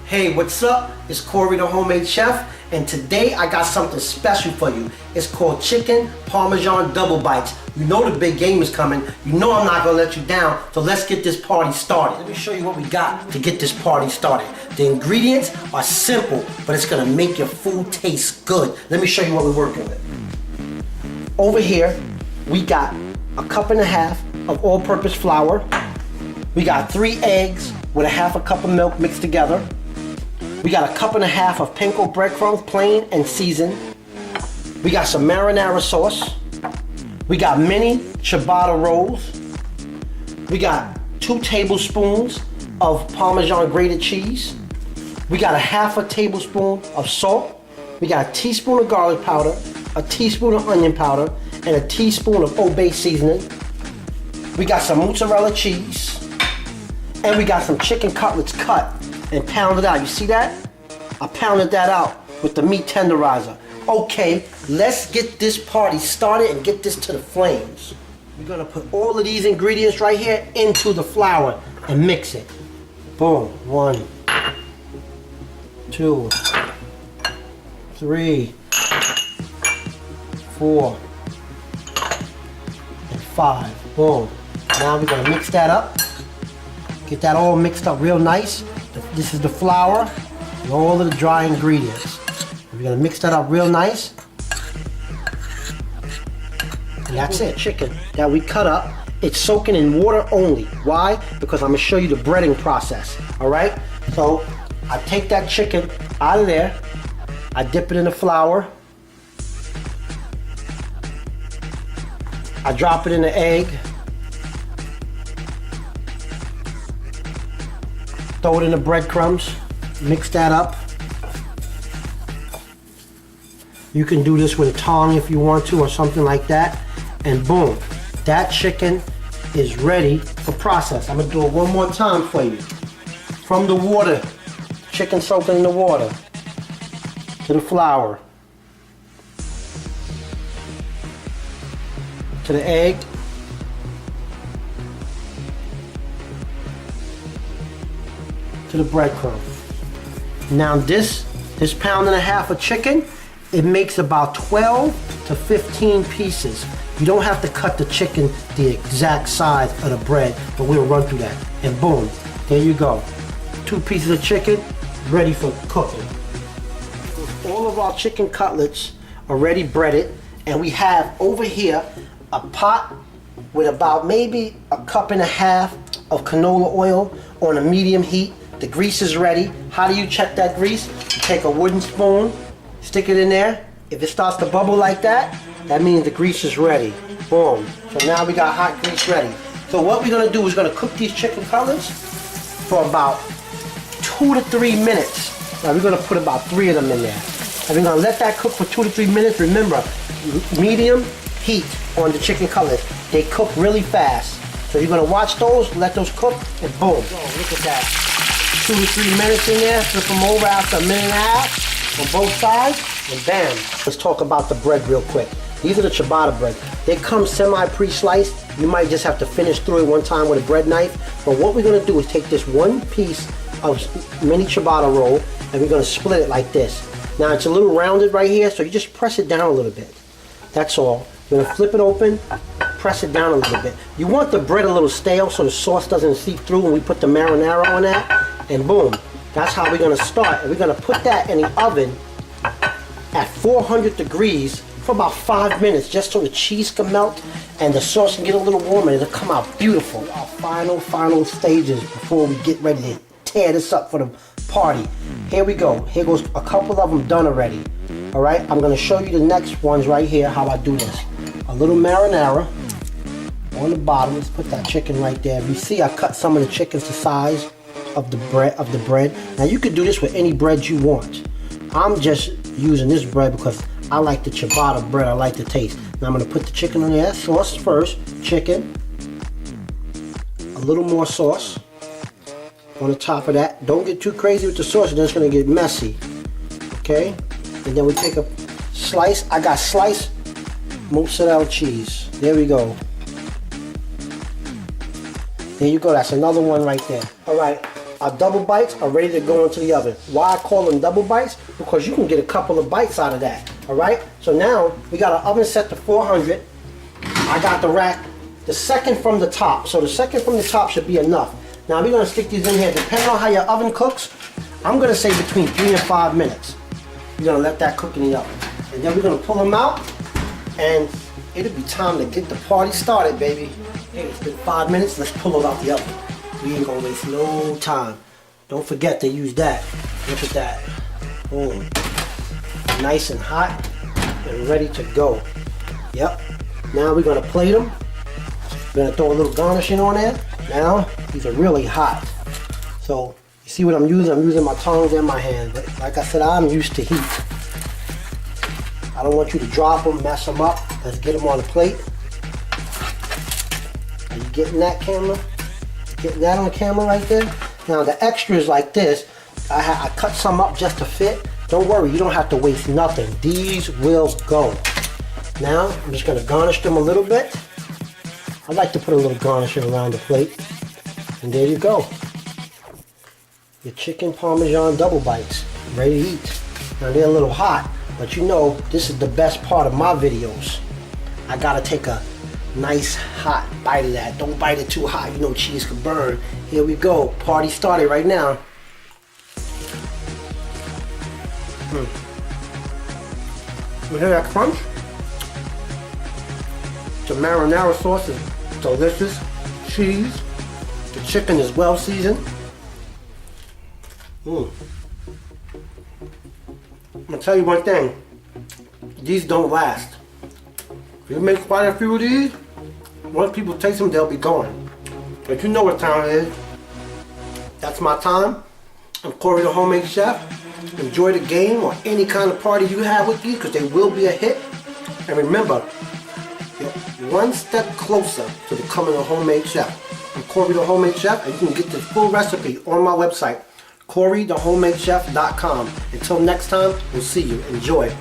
Hey, what's up? It's Corey the Homemade Chef, and today I got something special for you. It's called chicken Parmesan double bites. You know the big game is coming. You know I'm not gonna let you down, so let's get this party started. Let me show you what we got to get this party started. The ingredients are simple, but it's gonna make your food taste good. Let me show you what we're working with. Over here, we got a cup and a half of all-purpose flour. We got 3 eggs with a half a cup of milk mixed together. We got a cup and a half of panko breadcrumbs, plain and seasoned. We got some marinara sauce. We got mini ciabatta rolls. We got 2 tablespoons of Parmesan grated cheese. We got a half a tablespoon of salt. We got a teaspoon of garlic powder, a teaspoon of onion powder, and a teaspoon of Old Bay seasoning. We got some mozzarella cheese. And we got some chicken cutlets cut and pounded out. You see that? I pounded that out with the meat tenderizer. Okay, let's get this party started and get this to the flames. We're gonna put all of these ingredients right here into the flour and mix it. Boom. 1, 2, 3, 4, and 5. Boom. Now we're gonna mix that up. Get that all mixed up real nice. This is the flour and all of the dry ingredients. We're gonna mix that up real nice. And that's it. Chicken that we cut up, it's soaking in water only. Why? Because I'm gonna show you the breading process. All right? So I take that chicken out of there. I dip it in the flour. I drop it in the egg. Throw it in the breadcrumbs, mix that up. You can do this with a tongue if you want to or something like that. And boom, that chicken is ready for process. I'm gonna do it one more time for you. From the water, chicken soaking in the water, to the flour, to the egg, to the breadcrumb. Now this pound and a half of chicken, it makes about 12 to 15 pieces. You don't have to cut the chicken the exact size of the bread, but we'll run through that. And boom, there you go. 2 pieces of chicken ready for cooking. All of our chicken cutlets are already breaded, and we have over here a pot with about maybe a cup and a half of canola oil on a medium heat. The grease is ready. How do you check that grease? You take a wooden spoon, stick it in there. If it starts to bubble like that, that means the grease is ready. Boom. So now we got hot grease ready. So what we're gonna do is gonna cook these chicken cutlets for about 2 to 3 minutes. Now we're gonna put about 3 of them in there. And we're gonna let that cook for 2 to 3 minutes. Remember, medium heat on the chicken cutlets. They cook really fast. So you're gonna watch those, let those cook, and boom. Oh, look at that. 2 to 3 minutes in there, flip them over after a minute and a half on both sides, and bam. Let's talk about the bread real quick. These are the ciabatta bread. They come semi-pre-sliced. You might just have to finish through it one time with a bread knife. But what we're gonna do is take this one piece of mini ciabatta roll, and we're gonna split it like this. Now it's a little rounded right here, so you just press it down a little bit. That's all. You're gonna flip it open, press it down a little bit. You want the bread a little stale so the sauce doesn't seep through when we put the marinara on that. And boom, that's how we're gonna start. And we're gonna put that in the oven at 400 degrees for about 5 minutes, just so the cheese can melt and the sauce can get a little warmer and it'll come out beautiful. Our final stages before we get ready to tear this up for the party. Here we go. Here goes a couple of them done already. All right, I'm gonna show you the next ones right here, how I do this. A little marinara on the bottom. Let's put that chicken right there. You see I cut some of the chickens the size of the bread. Now you could do this with any bread you want. I'm just using this bread because I like the ciabatta bread. I like the taste. Now I'm gonna put the chicken on there. Sauce first. Chicken. A little more sauce on the top of that. Don't get too crazy with the sauce, and then it's gonna get messy. Okay? And then we take a slice. I got sliced mozzarella cheese. There we go. There you go. That's another one right there. All right. our double bites are ready to go into the oven. Why I call them double bites? Because you can get a couple of bites out of that. Alright? So now we got our oven set to 400. I got the rack, the second from the top. So the second from the top should be enough. Now we're going to stick these in here. Depending on how your oven cooks, I'm going to say between 3 and 5 minutes. We're going to let that cook in the oven. And then we're going to pull them out. And it'll be time to get the party started, baby. Hey, it's been 5 minutes. Let's pull it out the oven. We ain't going to waste no time. Don't forget to use that. Look at that. Boom. Nice and hot and ready to go. Yep. Now we're going to plate them. We're going to throw a little garnishing on there. Now, these are really hot. So, you see what I'm using? I'm using my tongs and my hands. But like I said, I'm used to heat. I don't want you to drop them, mess them up. Let's get them on the plate. Are you getting that, camera? Getting that on camera right there? Now, the extras like this, I cut some up just to fit. Don't worry, you don't have to waste nothing. These will go. Now, I'm just going to garnish them a little bit. I like to put a little garnishing around the plate. And there you go. Your chicken Parmesan double bites. Ready to eat. Now, they're a little hot, but you know, this is the best part of my videos. I got to take a nice hot bite of that. Don't bite it too hot. You know cheese can burn. Here we go. Party started right now. You hear that crunch? The marinara sauce is delicious. Cheese. The chicken is well seasoned. I'm gonna tell you one thing. These don't last. If you make quite a few of these, once people taste them, they'll be gone. But you know what time it is. That's my time. I'm Corey the Homemade Chef. Enjoy the game or any kind of party you have with these because they will be a hit. And remember, you're one step closer to becoming a homemade chef. I'm Corey the Homemade Chef, and you can get the full recipe on my website, CoreyTheHomemadeChef.com. Until next time, we'll see you. Enjoy.